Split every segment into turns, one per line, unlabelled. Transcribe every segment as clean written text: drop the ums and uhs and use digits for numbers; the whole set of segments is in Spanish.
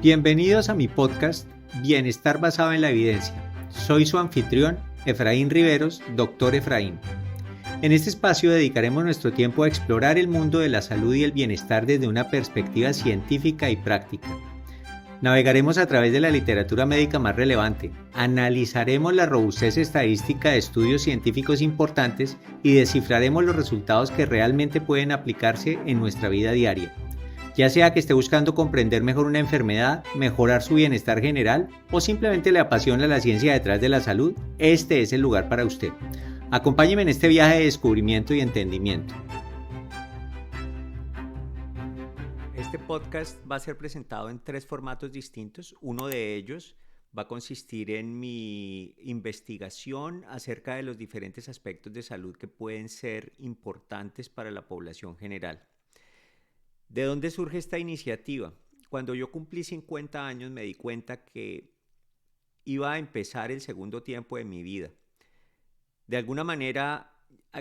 Bienvenidos a mi podcast Bienestar basado en la evidencia. Soy su anfitrión, Efraín Riveros, Dr. Efraín. En este espacio dedicaremos nuestro tiempo a explorar el mundo de la salud y el bienestar desde una perspectiva científica y práctica. Navegaremos a través de la literatura médica más relevante, analizaremos la robustez estadística de estudios científicos importantes y descifraremos los resultados que realmente pueden aplicarse en nuestra vida diaria. Ya sea que esté buscando comprender mejor una enfermedad, mejorar su bienestar general o simplemente le apasiona la ciencia detrás de la salud, este es el lugar para usted. Acompáñeme en este viaje de descubrimiento y entendimiento. Este podcast va a ser presentado en 3 formatos distintos. Uno de ellos va a consistir en mi investigación acerca de los diferentes aspectos de salud que pueden ser importantes para la población general. ¿De dónde surge esta iniciativa? Cuando yo cumplí 50 años me di cuenta que iba a empezar el segundo tiempo de mi vida. De alguna manera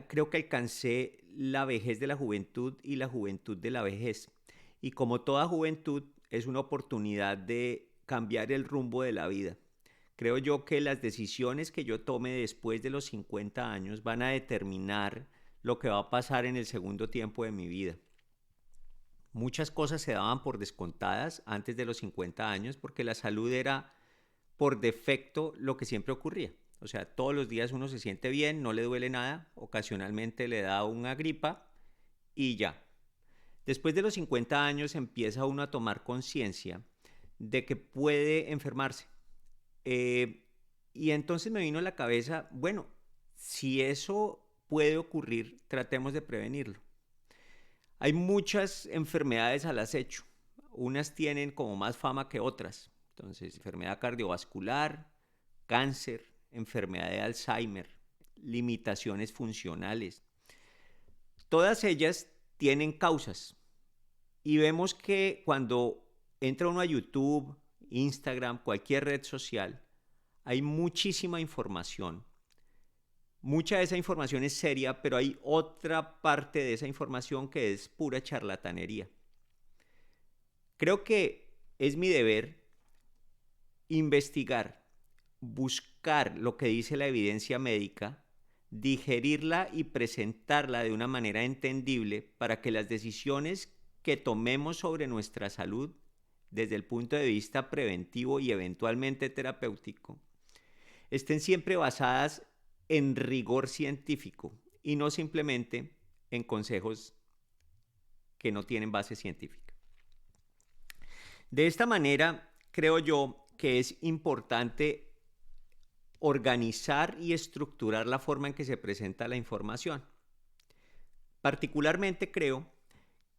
creo que alcancé la vejez de la juventud y la juventud de la vejez. Y como toda juventud es una oportunidad de cambiar el rumbo de la vida. Creo yo que las decisiones que yo tome después de los 50 años van a determinar lo que va a pasar en el segundo tiempo de mi vida. Muchas cosas se daban por descontadas antes de los 50 años porque la salud era por defecto lo que siempre ocurría. O sea, todos los días uno se siente bien, no le duele nada, ocasionalmente le da una gripa y ya. Después de los 50 años empieza uno a tomar conciencia de que puede enfermarse. Y entonces me vino a la cabeza, bueno, si eso puede ocurrir, tratemos de prevenirlo. Hay muchas enfermedades al acecho. Unas tienen como más fama que otras. Entonces, enfermedad cardiovascular, cáncer, enfermedad de Alzheimer, limitaciones funcionales. Todas ellas tienen causas. Y vemos que cuando entra uno a YouTube, Instagram, cualquier red social, hay muchísima información. Mucha de esa información es seria, pero hay otra parte de esa información que es pura charlatanería. Creo que es mi deber investigar, buscar lo que dice la evidencia médica, digerirla y presentarla de una manera entendible para que las decisiones que tomemos sobre nuestra salud desde el punto de vista preventivo y eventualmente terapéutico estén siempre basadas en rigor científico y no simplemente en consejos que no tienen base científica. De esta manera, creo yo que es importante organizar y estructurar la forma en que se presenta la información. Particularmente creo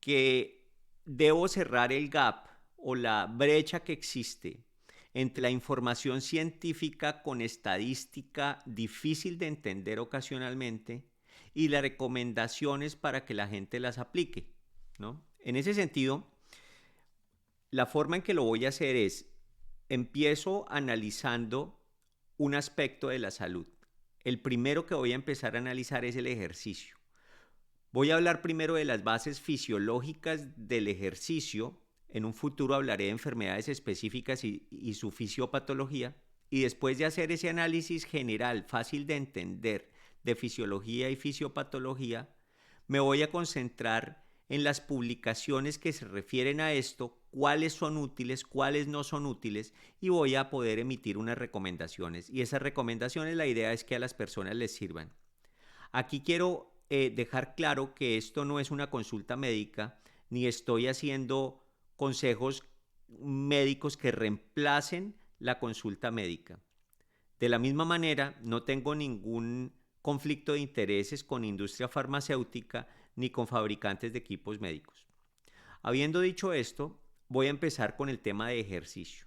que debo cerrar el gap o la brecha que existe entre la información científica con estadística difícil de entender ocasionalmente y las recomendaciones para que la gente las aplique, ¿no? En ese sentido, la forma en que lo voy a hacer es, empiezo analizando un aspecto de la salud. El primero que voy a empezar a analizar es el ejercicio. Voy a hablar primero de las bases fisiológicas del ejercicio. En un futuro hablaré de enfermedades específicas y su fisiopatología. Y después de hacer ese análisis general, fácil de entender, de fisiología y fisiopatología, me voy a concentrar en las publicaciones que se refieren a esto, cuáles son útiles, cuáles no son útiles, y voy a poder emitir unas recomendaciones. Y esas recomendaciones, la idea es que a las personas les sirvan. Aquí quiero dejar claro que esto no es una consulta médica, ni estoy haciendo consejos médicos que reemplacen la consulta médica. De la misma manera, no tengo ningún conflicto de intereses con industria farmacéutica ni con fabricantes de equipos médicos. Habiendo dicho esto, voy a empezar con el tema de ejercicio.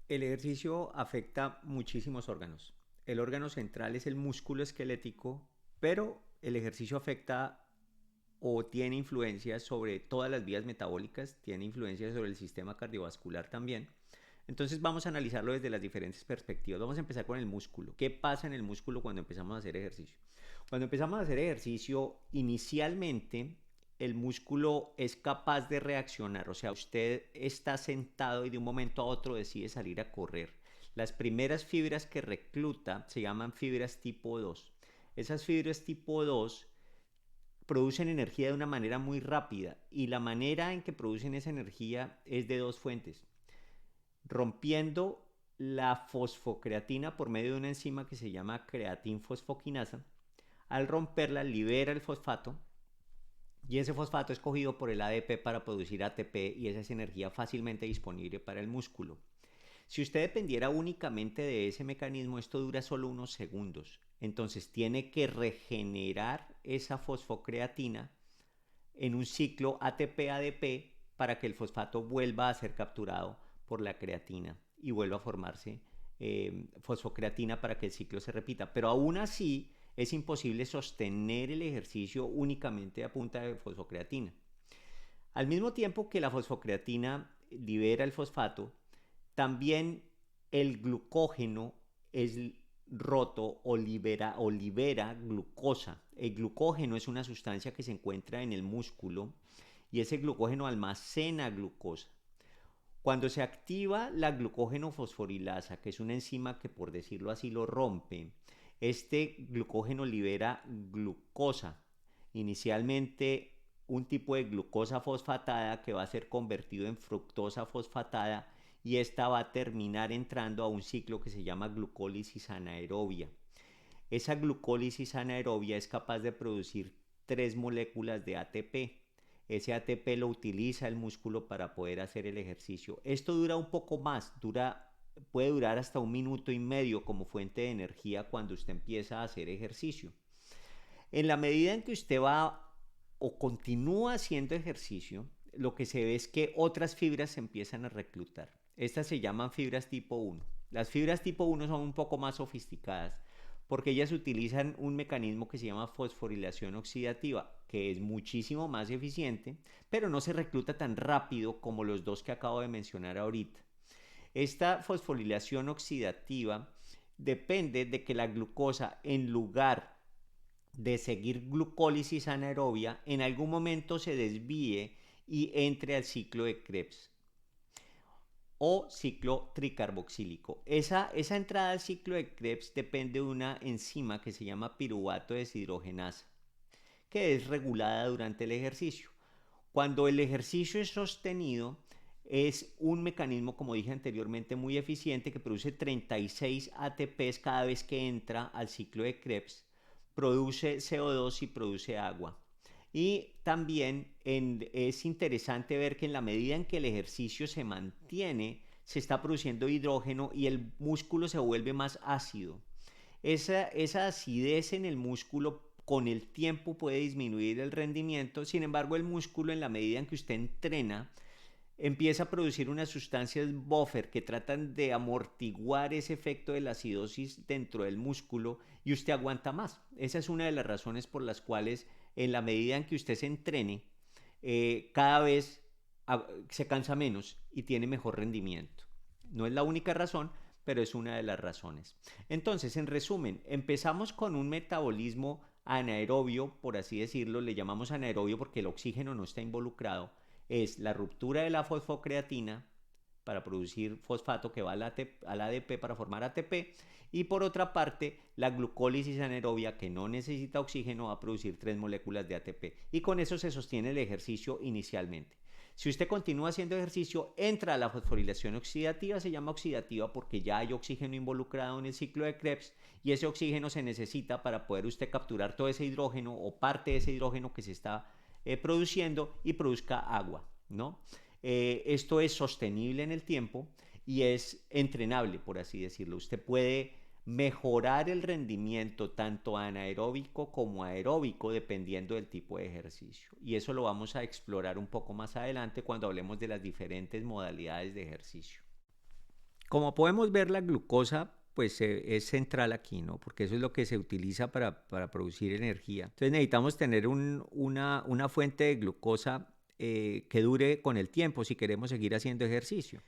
El ejercicio afecta muchísimos órganos. El órgano central es el músculo esquelético, pero el ejercicio afecta o tiene influencia sobre todas las vías metabólicas, tiene influencia sobre el sistema cardiovascular también. Entonces vamos a analizarlo desde las diferentes perspectivas. Vamos a empezar con el músculo. ¿Qué pasa en el músculo cuando empezamos a hacer ejercicio? Cuando empezamos a hacer ejercicio, inicialmente el músculo es capaz de reaccionar. O sea, usted está sentado y de un momento a otro decide salir a correr. Las primeras fibras que recluta se llaman fibras tipo 2. Esas fibras tipo 2 producen energía de una manera muy rápida y la manera en que producen esa energía es de dos fuentes: rompiendo la fosfocreatina por medio de una enzima que se llama creatinfosfoquinasa. Al romperla libera el fosfato y ese fosfato es cogido por el ADP para producir ATP, y esa es energía fácilmente disponible para el músculo. Si usted dependiera únicamente de ese mecanismo, esto dura solo unos segundos. Entonces tiene que regenerar esa fosfocreatina en un ciclo ATP-ADP para que el fosfato vuelva a ser capturado por la creatina y vuelva a formarse fosfocreatina para que el ciclo se repita. Pero aún así es imposible sostener el ejercicio únicamente a punta de fosfocreatina. Al mismo tiempo que la fosfocreatina libera el fosfato, también el glucógeno es roto o libera glucosa. El glucógeno es una sustancia que se encuentra en el músculo y ese glucógeno almacena glucosa. Cuando se activa la glucógeno fosforilasa, que es una enzima que, por decirlo así, lo rompe, este glucógeno libera glucosa. Inicialmente un tipo de glucosa fosfatada que va a ser convertido en fructosa fosfatada, y esta va a terminar entrando a un ciclo que se llama glucólisis anaerobia. Esa glucólisis anaerobia es capaz de producir 3 moléculas de ATP. Ese ATP lo utiliza el músculo para poder hacer el ejercicio. Esto dura un poco más, puede durar hasta 1 minuto y medio como fuente de energía cuando usted empieza a hacer ejercicio. En la medida en que usted va o continúa haciendo ejercicio, lo que se ve es que otras fibras se empiezan a reclutar. Estas se llaman fibras tipo 1. Las fibras tipo 1 son un poco más sofisticadas porque ellas utilizan un mecanismo que se llama fosforilación oxidativa, que es muchísimo más eficiente, pero no se recluta tan rápido como los dos que acabo de mencionar ahorita. Esta fosforilación oxidativa depende de que la glucosa, en lugar de seguir glucólisis anaerobia, en algún momento se desvíe y entre al ciclo de Krebs o ciclo tricarboxílico. Esa entrada al ciclo de Krebs depende de una enzima que se llama piruvato deshidrogenasa, que es regulada durante el ejercicio. Cuando el ejercicio es sostenido, es un mecanismo, como dije anteriormente, muy eficiente, que produce 36 ATPs cada vez que entra al ciclo de Krebs, produce CO2 y produce agua. Y también es interesante ver que en la medida en que el ejercicio se mantiene, se está produciendo hidrógeno y el músculo se vuelve más ácido. Esa acidez en el músculo con el tiempo puede disminuir el rendimiento. Sin embargo, el músculo, en la medida en que usted entrena, empieza a producir unas sustancias buffer que tratan de amortiguar ese efecto de la acidosis dentro del músculo, y usted aguanta más. Esa es una de las razones por las cuales, en la medida en que usted se entrene, cada vez se cansa menos y tiene mejor rendimiento. No es la única razón, pero es una de las razones. Entonces, en resumen, empezamos con un metabolismo anaerobio, por así decirlo. Le llamamos anaerobio porque el oxígeno no está involucrado. Es la ruptura de la fosfocreatina para producir fosfato que va al ADP para formar ATP, y por otra parte la glucólisis anaerobia, que no necesita oxígeno, va a producir 3 moléculas de ATP, y con eso se sostiene el ejercicio inicialmente. Si usted continúa haciendo ejercicio, entra a la fosforilación oxidativa. Se llama oxidativa porque ya hay oxígeno involucrado en el ciclo de Krebs, y ese oxígeno se necesita para poder usted capturar todo ese hidrógeno o parte de ese hidrógeno que se está produciendo, y produzca agua, ¿no? Esto es sostenible en el tiempo y es entrenable, por así decirlo. Usted puede mejorar el rendimiento tanto anaeróbico como aeróbico dependiendo del tipo de ejercicio, y eso lo vamos a explorar un poco más adelante cuando hablemos de las diferentes modalidades de ejercicio. Como podemos ver, la glucosa pues es central aquí, ¿no? Porque eso es lo que se utiliza para producir energía. Entonces necesitamos tener una fuente de glucosa que dure con el tiempo si queremos seguir haciendo ejercicio.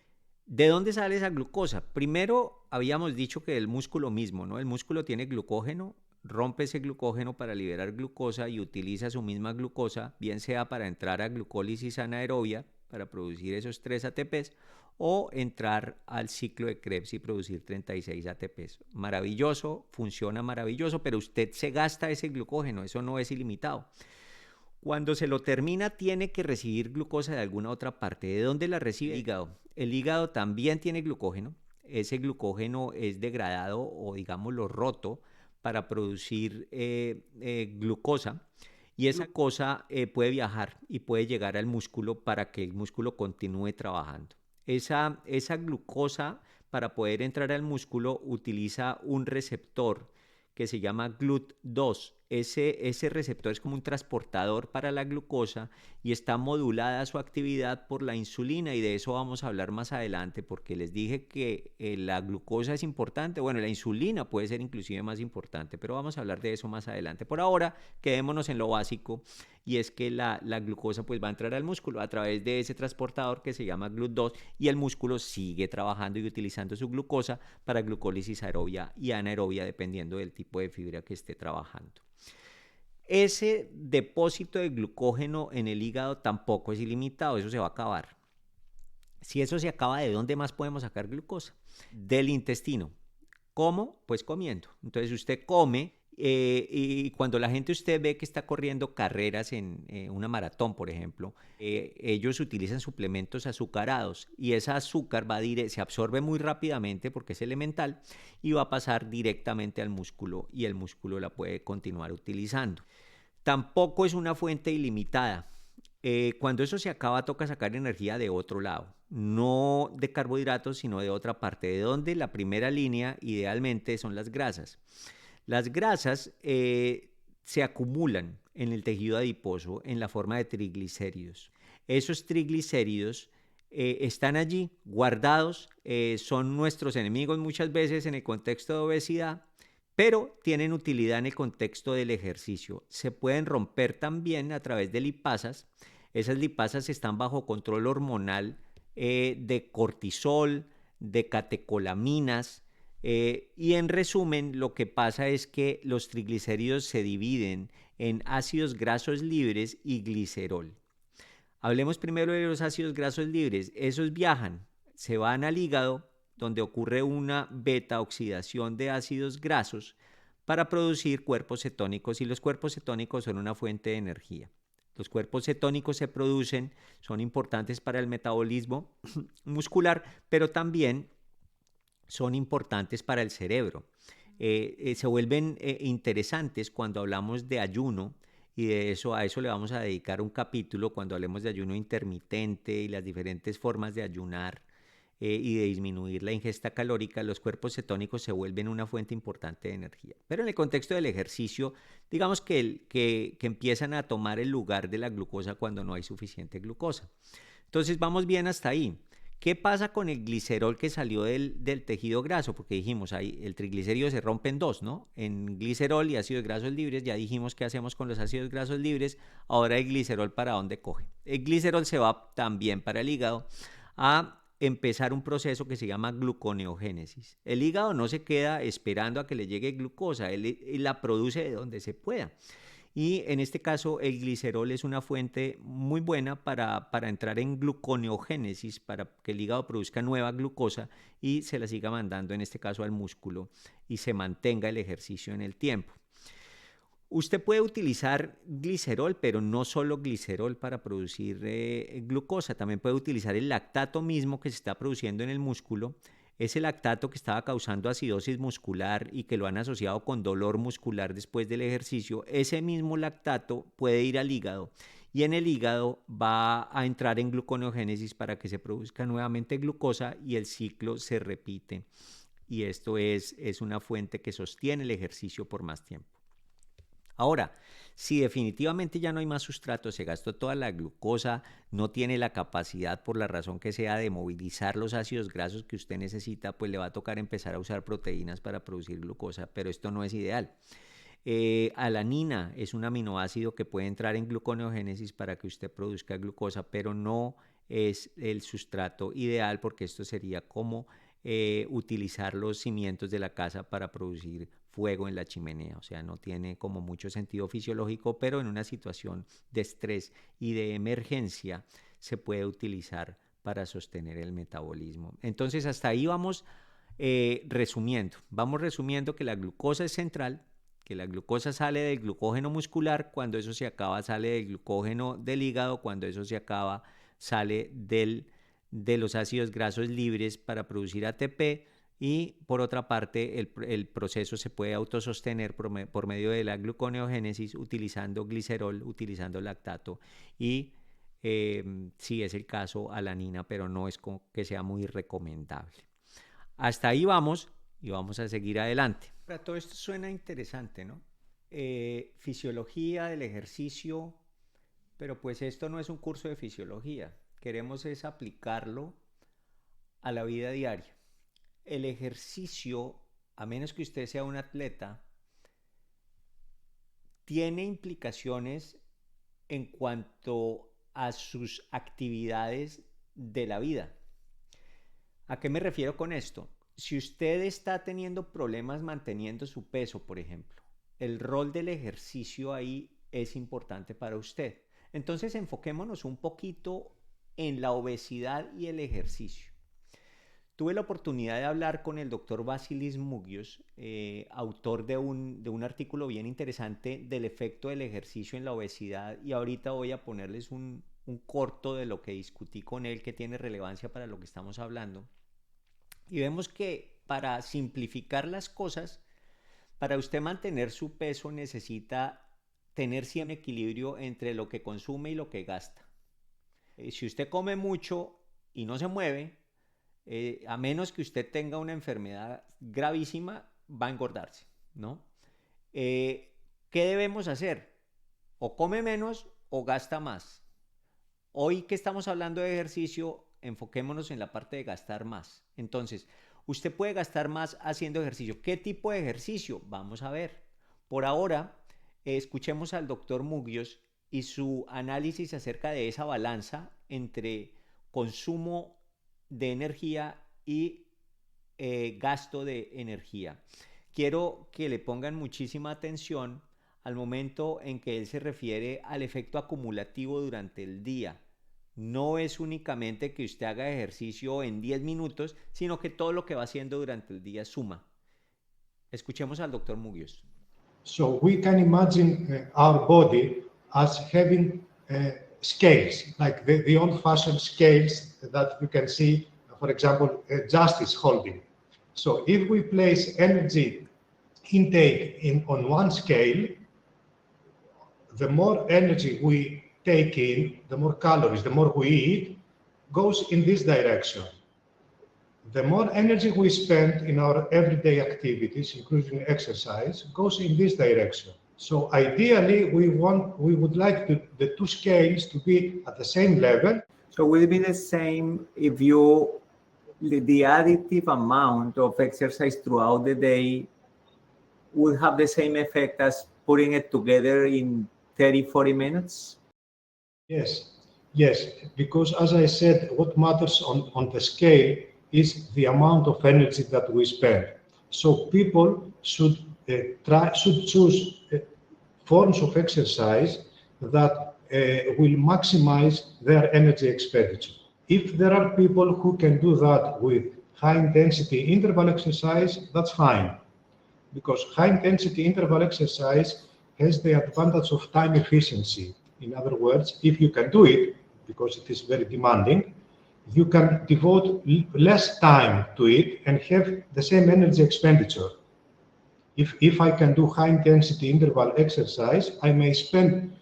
¿De dónde sale esa glucosa? Primero habíamos dicho que el músculo mismo, ¿no? El músculo tiene glucógeno rompe ese glucógeno para liberar glucosa y utiliza su misma glucosa, bien sea para entrar a glucólisis anaerobia, para producir esos 3 ATPs, o entrar al ciclo de Krebs y producir 36 ATPs. Maravilloso, funciona maravilloso, pero usted se gasta ese glucógeno, eso no es ilimitado. Cuando se lo termina, tiene que recibir glucosa de alguna otra parte. ¿De dónde la recibe? El hígado. El hígado también tiene glucógeno. Ese glucógeno es degradado o, digámoslo, roto para producir glucosa. Y esa cosa puede viajar y puede llegar al músculo para que el músculo continúe trabajando. Esa glucosa, para poder entrar al músculo, utiliza un receptor que se llama GLUT2. Ese receptor es como un transportador para la glucosa y está modulada su actividad por la insulina, y de eso vamos a hablar más adelante, porque les dije que la glucosa es importante. Bueno, la insulina puede ser inclusive más importante, pero vamos a hablar de eso más adelante. Por ahora, quedémonos en lo básico, y es que la glucosa pues va a entrar al músculo a través de ese transportador que se llama GLUT2, y el músculo sigue trabajando y utilizando su glucosa para glucólisis aerobia y anaerobia, dependiendo del tipo de fibra que esté trabajando. Ese depósito de glucógeno en el hígado tampoco es ilimitado, eso se va a acabar. Si eso se acaba, ¿de dónde más podemos sacar glucosa? Del intestino. ¿Cómo? Pues comiendo. Entonces usted come y cuando la gente usted ve que está corriendo carreras en una maratón, por ejemplo, ellos utilizan suplementos azucarados, y ese azúcar se absorbe muy rápidamente porque es elemental y va a pasar directamente al músculo, y el músculo la puede continuar utilizando. Tampoco es una fuente ilimitada. Cuando eso se acaba, toca sacar energía de otro lado, no de carbohidratos, sino de otra parte. ¿De dónde? La primera línea idealmente son las grasas. Las grasas se acumulan en el tejido adiposo en la forma de triglicéridos. Esos triglicéridos están allí guardados, son nuestros enemigos muchas veces en el contexto de obesidad, pero tienen utilidad en el contexto del ejercicio. Se pueden romper también a través de lipasas. Esas lipasas están bajo control hormonal de cortisol, de catecolaminas, y en resumen lo que pasa es que los triglicéridos se dividen en ácidos grasos libres y glicerol. Hablemos primero de los ácidos grasos libres. Esos viajan, se van al hígado, donde ocurre una beta oxidación de ácidos grasos para producir cuerpos cetónicos, y los cuerpos cetónicos son una fuente de energía. Los cuerpos cetónicos se producen, son importantes para el metabolismo muscular, pero también son importantes para el cerebro. Se vuelven interesantes cuando hablamos de ayuno, y a eso le vamos a dedicar un capítulo cuando hablemos de ayuno intermitente y las diferentes formas de ayunar y de disminuir la ingesta calórica. Los cuerpos cetónicos se vuelven una fuente importante de energía. Pero en el contexto del ejercicio, digamos que empiezan a tomar el lugar de la glucosa cuando no hay suficiente glucosa. Entonces vamos bien hasta ahí. ¿Qué pasa con el glicerol que salió del tejido graso? Porque dijimos, ahí el triglicérido se rompe en dos, ¿no? En glicerol y ácidos grasos libres. Ya dijimos qué hacemos con los ácidos grasos libres. Ahora el glicerol, ¿para dónde coge? El glicerol se va también para el hígado a empezar un proceso que se llama gluconeogénesis. El hígado no se queda esperando a que le llegue glucosa, él la produce de donde se pueda. Y en este caso el glicerol es una fuente muy buena para entrar en gluconeogénesis, para que el hígado produzca nueva glucosa y se la siga mandando en este caso al músculo y se mantenga el ejercicio en el tiempo. Usted puede utilizar glicerol, pero no solo glicerol para producir glucosa, también puede utilizar el lactato mismo que se está produciendo en el músculo. Ese lactato que estaba causando acidosis muscular y que lo han asociado con dolor muscular después del ejercicio, ese mismo lactato puede ir al hígado, y en el hígado va a entrar en gluconeogénesis para que se produzca nuevamente glucosa y el ciclo se repite. Y esto es una fuente que sostiene el ejercicio por más tiempo. Ahora, si definitivamente ya no hay más sustrato, se gastó toda la glucosa, no tiene la capacidad por la razón que sea de movilizar los ácidos grasos que usted necesita, pues le va a tocar empezar a usar proteínas para producir glucosa, pero esto no es ideal. Alanina es un aminoácido que puede entrar en gluconeogénesis para que usted produzca glucosa, pero no es el sustrato ideal, porque esto sería como utilizar los cimientos de la casa para producir fuego en la chimenea. O sea, no tiene como mucho sentido fisiológico, pero en una situación de estrés y de emergencia se puede utilizar para sostener el metabolismo. Entonces, hasta ahí vamos resumiendo. Vamos resumiendo que la glucosa es central, que la glucosa sale del glucógeno muscular, cuando eso se acaba sale del glucógeno del hígado, cuando eso se acaba sale de los ácidos grasos libres para producir ATP, y por otra parte el proceso se puede autosostener por medio de la gluconeogénesis utilizando glicerol, utilizando lactato y si es el caso alanina, pero no es que sea muy recomendable. Hasta ahí vamos y vamos a seguir adelante. Ahora, todo esto suena interesante, ¿no? Fisiología del ejercicio, pero pues esto no es un curso de fisiología. Queremos es aplicarlo a la vida diaria. El ejercicio, a menos que usted sea un atleta, tiene implicaciones en cuanto a sus actividades de la vida. ¿A qué me refiero con esto? Si usted está teniendo problemas manteniendo su peso, por ejemplo, el rol del ejercicio ahí es importante para usted. Entonces enfoquémonos un poquito en la obesidad y el ejercicio. Tuve la oportunidad de hablar con el doctor Vasilis Mugios, autor de un artículo bien interesante del efecto del ejercicio en la obesidad, y ahorita voy a ponerles un corto de lo que discutí con él que tiene relevancia para lo que estamos hablando. Y vemos que para simplificar las cosas, para usted mantener su peso necesita tener siempre un equilibrio entre lo que consume y lo que gasta. Si usted come mucho y no se mueve, a menos que usted tenga una enfermedad gravísima, va a engordarse, ¿no? ¿Qué debemos hacer? O come menos o gasta más. Hoy que estamos hablando de ejercicio, enfoquémonos en la parte de gastar más. Entonces, usted puede gastar más haciendo ejercicio. ¿Qué tipo de ejercicio? Vamos a ver. Por ahora, escuchemos al doctor Mugios y su análisis acerca de esa balanza entre consumo de energía y gasto de energía. Quiero que le pongan muchísima atención al momento en que él se refiere al efecto acumulativo durante el día. No es únicamente que usted haga ejercicio en 10 minutos, sino que todo lo que va haciendo durante el día suma. Escuchemos al doctor Mugios.
So we can imagine our body as having scales, like the old-fashioned scales that you can see, for example, justice holding. So if we place energy intake on one scale, the more energy we take in, the more calories, the more we eat, goes in this direction. The more energy we spend in our everyday activities, including exercise, goes in this direction. So ideally, we would like the two scales to be at the same level.
So will it be the same if the additive amount of exercise throughout the day would have the same effect as putting it together in 30, 40 minutes?
Yes, because as I said, what matters on the scale is the amount of energy that we spend. So people should choose forms of exercise that will maximize their energy expenditure. If there are people who can do that with high-intensity interval exercise, that's fine, because high-intensity interval exercise has the advantage of time efficiency. In other words, if you can do it, because it is very demanding, you can devote less time to it and have the same energy expenditure. If I can do high-intensity interval exercise, I may spend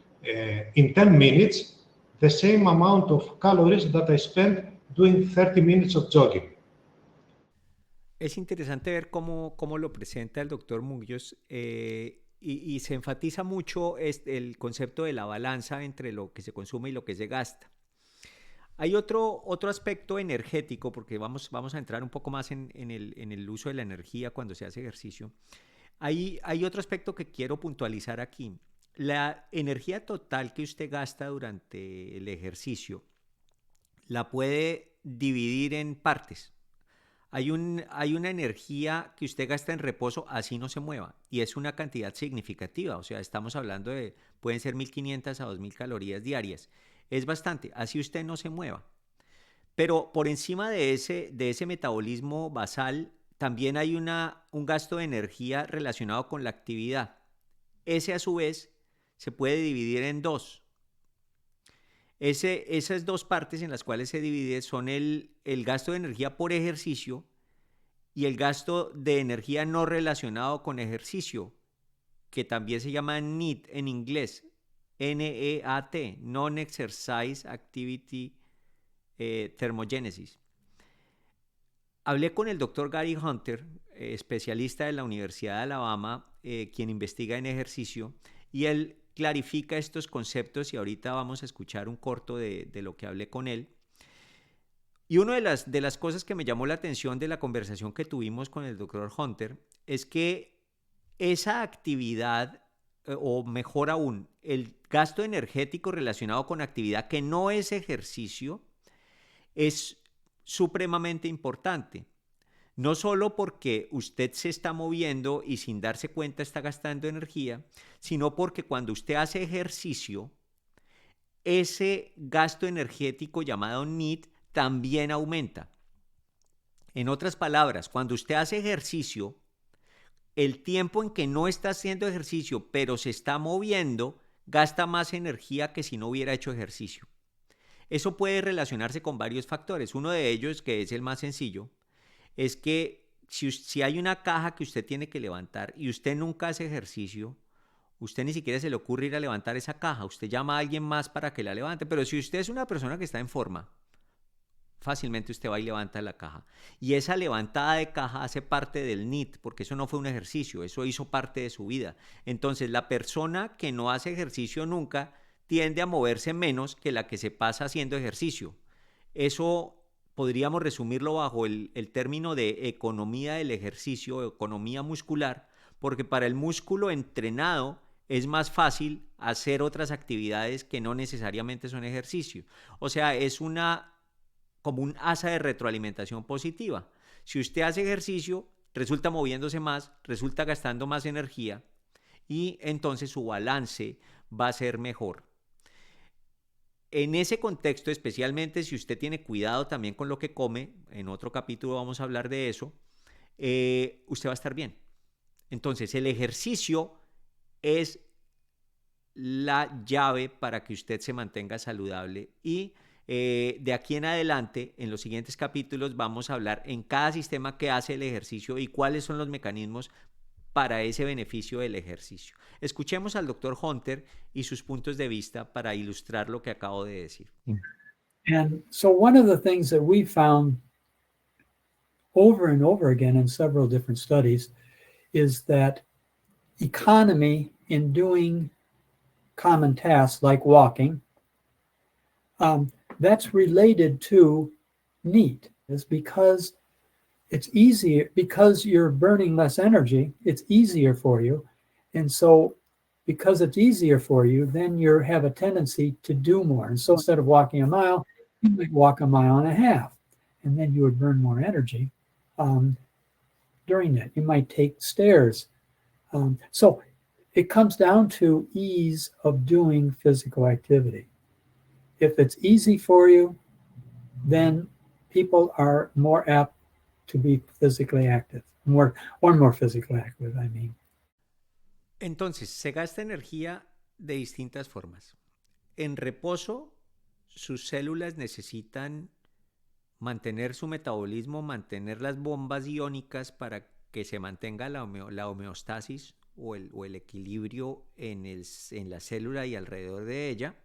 in 10 minutes the same amount of calories that I spend doing 30 minutes of jogging.
Es interesante ver cómo lo presenta el doctor Mugios y se enfatiza mucho el concepto de la balanza entre lo que se consume y lo que se gasta. Hay otro aspecto energético, porque vamos a entrar un poco más en el uso de la energía cuando se hace ejercicio. Hay otro aspecto que quiero puntualizar aquí. La energía total que usted gasta durante el ejercicio la puede dividir en partes. hay una energía que usted gasta en reposo así no se mueva y es una cantidad significativa, o sea, estamos hablando de, pueden ser 1500 a 2000 calorías diarias. Es bastante, así usted no se mueva. Pero por encima de ese metabolismo basal, también hay un gasto de energía relacionado con la actividad. Ese a su vez se puede dividir en dos. Esas dos partes en las cuales se divide son el gasto de energía por ejercicio y el gasto de energía no relacionado con ejercicio, que también se llama NEAT en inglés, NEAT, Non-Exercise Activity Thermogenesis. Hablé con el doctor Gary Hunter, especialista de la Universidad de Alabama, quien investiga en ejercicio, y él clarifica estos conceptos y ahorita vamos a escuchar un corto de lo que hablé con él. Y una de las cosas que me llamó la atención de la conversación que tuvimos con el doctor Hunter es que esa actividad, o mejor aún, el gasto energético relacionado con actividad que no es ejercicio, es supremamente importante. No solo porque usted se está moviendo y sin darse cuenta está gastando energía, sino porque cuando usted hace ejercicio, ese gasto energético llamado NEAT también aumenta. En otras palabras, cuando usted hace ejercicio, el tiempo en que no está haciendo ejercicio, pero se está moviendo, gasta más energía que si no hubiera hecho ejercicio. Eso puede relacionarse con varios factores. Uno de ellos, que es el más sencillo, es que si hay una caja que usted tiene que levantar y usted nunca hace ejercicio, usted ni siquiera se le ocurre ir a levantar esa caja. Usted llama a alguien más para que la levante. Pero si usted es una persona que está en forma, fácilmente usted va y levanta la caja. Y esa levantada de caja hace parte del NEAT, porque eso no fue un ejercicio, eso hizo parte de su vida. Entonces, la persona que no hace ejercicio nunca tiende a moverse menos que la que se pasa haciendo ejercicio. Eso podríamos resumirlo bajo el término de economía del ejercicio, economía muscular, porque para el músculo entrenado es más fácil hacer otras actividades que no necesariamente son ejercicio. O sea, es como un asa de retroalimentación positiva. Si usted hace ejercicio, resulta moviéndose más, resulta gastando más energía y entonces su balance va a ser mejor. En ese contexto, especialmente si usted tiene cuidado también con lo que come, en otro capítulo vamos a hablar de eso, usted va a estar bien. Entonces, el ejercicio es la llave para que usted se mantenga saludable y de aquí en adelante, en los siguientes capítulos, vamos a hablar en cada sistema qué hace el ejercicio y cuáles son los mecanismos para ese beneficio del ejercicio. Escuchemos al doctor Hunter y sus puntos de vista para ilustrar lo que acabo de decir.
And so one of the things that we found over and over again in several different studies is that economy in doing common tasks like walking, that's related to NEAT. It's because it's easier, because you're burning less energy, it's easier for you. And so because it's easier for you, then you have a tendency to do more. And so instead of walking a mile, you might walk a mile and a half, and then you would burn more energy during that. You might take stairs. So it comes down to ease of doing physical activity. If it's easy for you, then people are more apt to be physically active, more physically active, I mean.
Entonces, se gasta energía de distintas formas. En reposo, sus células necesitan mantener su metabolismo, mantener las bombas iónicas para que se mantenga la homeostasis o el equilibrio en la célula y alrededor de ella.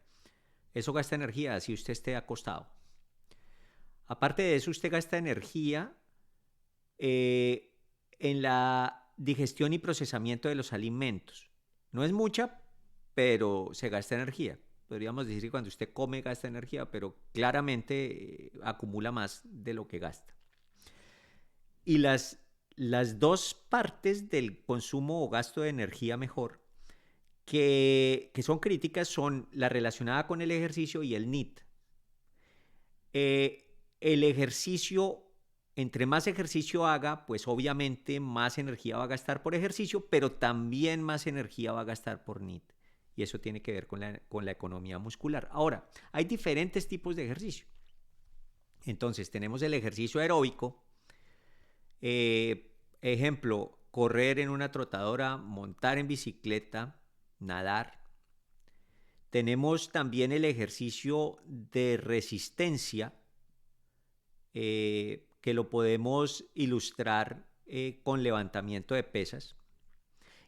Eso gasta energía, así usted esté acostado. Aparte de eso, usted gasta energía en la digestión y procesamiento de los alimentos. No es mucha, pero se gasta energía. Podríamos decir que cuando usted come gasta energía, pero claramente acumula más de lo que gasta. Y las dos partes del consumo o gasto de energía mejor que son críticas son la relacionada con el ejercicio y el NEAT. El ejercicio entre más ejercicio haga, pues obviamente más energía va a gastar por ejercicio, pero también más energía va a gastar por NEAT. Y eso tiene que ver con la economía muscular. Ahora, hay diferentes tipos de ejercicio. Entonces, tenemos el ejercicio aeróbico. Ejemplo, correr en una trotadora, montar en bicicleta, nadar. Tenemos también el ejercicio de resistencia, que lo podemos ilustrar con levantamiento de pesas.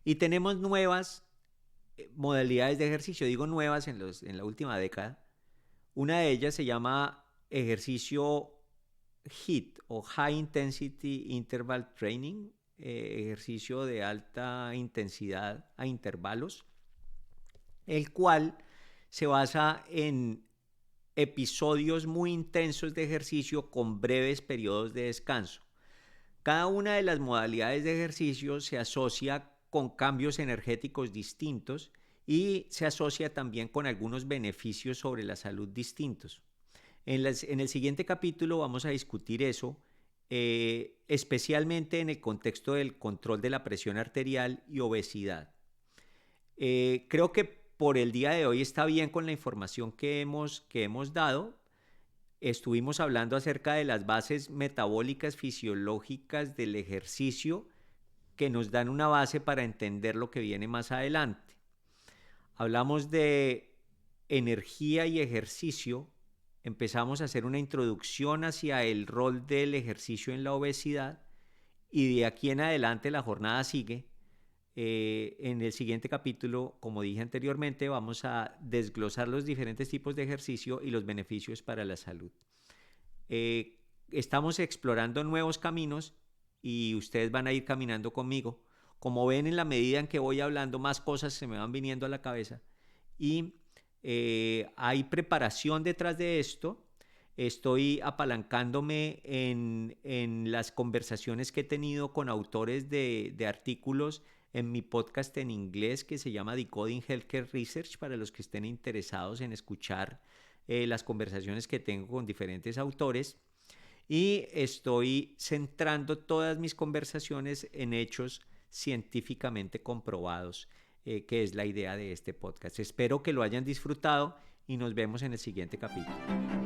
Y tenemos nuevas modalidades de ejercicio, digo nuevas en la última década. Una de ellas se llama ejercicio HIIT o High Intensity Interval Training, ejercicio de alta intensidad a intervalos, el cual se basa en episodios muy intensos de ejercicio con breves periodos de descanso. Cada una de las modalidades de ejercicio se asocia con cambios energéticos distintos y se asocia también con algunos beneficios sobre la salud distintos. En el siguiente capítulo vamos a discutir eso, especialmente en el contexto del control de la presión arterial y obesidad. Creo que por el día de hoy está bien con la información que hemos dado. Estuvimos hablando acerca de las bases metabólicas fisiológicas del ejercicio que nos dan una base para entender lo que viene más adelante. Hablamos de energía y ejercicio. Empezamos a hacer una introducción hacia el rol del ejercicio en la obesidad y de aquí en adelante la jornada sigue. En el siguiente capítulo, como dije anteriormente, vamos a desglosar los diferentes tipos de ejercicio y los beneficios para la salud. Estamos explorando nuevos caminos y ustedes van a ir caminando conmigo. Como ven, en la medida en que voy hablando, más cosas se me van viniendo a la cabeza y hay preparación detrás de esto. Estoy apalancándome en las conversaciones que he tenido con autores de artículos en mi podcast en inglés que se llama Decoding Healthcare Research, para los que estén interesados en escuchar las conversaciones que tengo con diferentes autores. Y estoy centrando todas mis conversaciones en hechos científicamente comprobados, que es la idea de este podcast. Espero que lo hayan disfrutado y nos vemos en el siguiente capítulo.